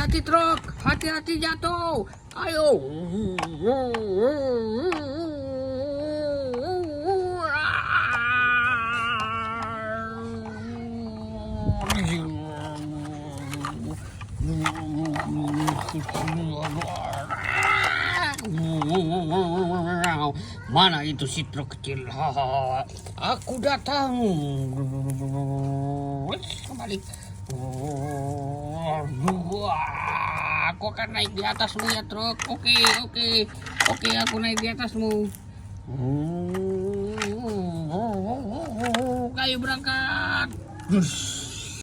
Hati-hati truk, hati-hati jatuh. Ayo. Mana itu si truk kecil? Aku datang. Kembali. Aku akan naik di atasmu ya truk. Oke, aku naik di atasmu. Ayo berangkat.